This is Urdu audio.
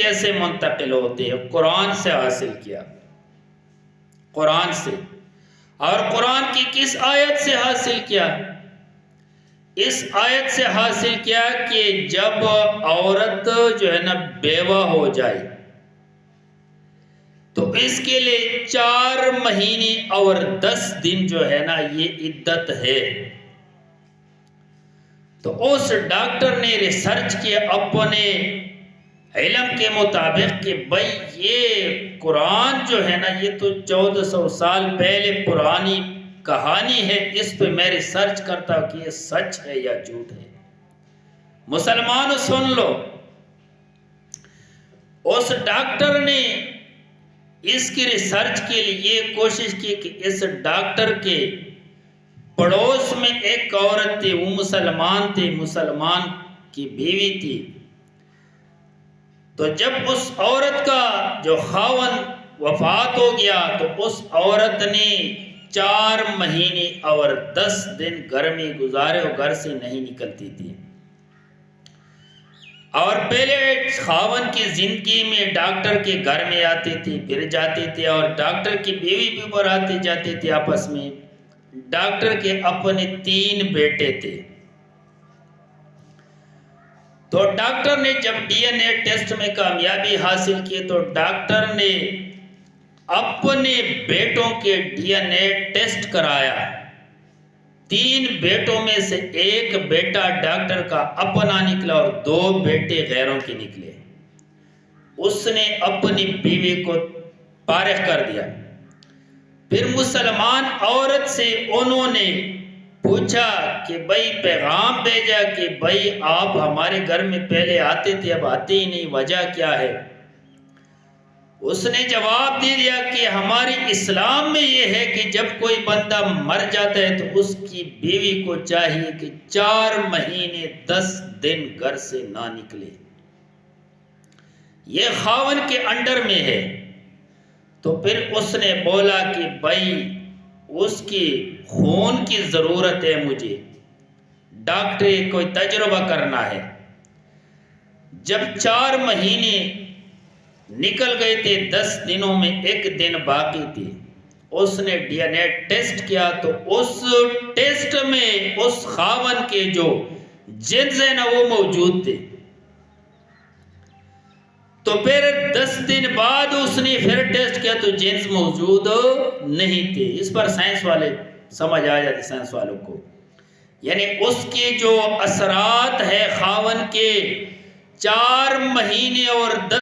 کیسے منتقل ہوتے ہیں؟ قرآن سے حاصل کیا، قرآن سے۔ اور قرآن کی کس آیت سے حاصل کیا؟ اس آیت سے حاصل کیا کہ جب عورت جو ہے نا بیوہ ہو جائے تو اس کے لیے 4 مہینے اور 10 دن جو ہے نا یہ عدت ہے۔ تو اس ڈاکٹر نے ریسرچ کیا اپنے علم کے مطابق کہ بھئی یہ قرآن جو ہے نا یہ تو 1400 سال پہلے پرانی کہانی ہے، اس پہ میں ریسرچ کرتا ہوں کہ یہ سچ ہے یا جھوٹ ہے۔ مسلمانوں سن لو، اس ڈاکٹر نے اس کی ریسرچ کے لیے یہ کوشش کی کہ اس ڈاکٹر کے پڑوس میں ایک عورت تھی، وہ مسلمان تھی، مسلمان کی بیوی تھی۔ تو جب اس عورت کا جو خاوند وفات ہو گیا تو اس عورت نے 4 مہینے اور 10 دن گھر میں گزارے اور گھر سے نہیں نکلتی تھی۔ اور پہلے خاوند کی زندگی میں ڈاکٹر کے گھر میں آتی تھی، پھر جاتی تھی، اور ڈاکٹر کی بیوی بھی اوپر آتی جاتی تھی آپس میں۔ ڈاکٹر کے اپنے 3 بیٹے تھے۔ تو ڈاکٹر نے جب ڈی این اے ٹیسٹ میں کامیابی حاصل کی تو ڈاکٹر نے اپنے بیٹوں کے ڈی این اے ٹیسٹ کرایا۔ 3 بیٹوں میں سے ایک بیٹا ڈاکٹر کا اپنا نکلا اور 2 بیٹے غیروں کے نکلے۔ اس نے اپنی بیوی کو فارغ کر دیا۔ پھر مسلمان عورت سے انہوں نے پوچھا کہ بھئی پیغام بھیجا کہ بھئی آپ ہمارے گھر میں پہلے آتے تھے اب آتے ہی نہیں، وجہ کیا ہے؟ اس نے جواب دے دیا کہ ہماری اسلام میں یہ ہے کہ جب کوئی بندہ مر جاتا ہے تو اس کی بیوی کو چاہیے کہ 4 مہینے 10 دن گھر سے نہ نکلے، یہ خاوند کے انڈر میں ہے۔ تو پھر اس نے بولا کہ بھائی اس کی خون کی ضرورت ہے، مجھے ڈاکٹری کوئی تجربہ کرنا ہے۔ جب 4 مہینے نکل گئے تھے، 10 دنوں میں 1 دن باقی تھی، اس نے ڈی این اے ٹیسٹ کیا تو اس ٹیسٹ میں اس خاوند کے جو جنس ہے نا وہ موجود تھے۔ تو پھر 10 دن بعد اس نے پھر ٹیسٹ کیا تو جنس موجود نہیں تھے۔ اس پر سائنس والے سمجھ آ جاتے سائنس والوں کو، یعنی اس کے جو اثرات ہے خاوند کے 4 مہینے اور 10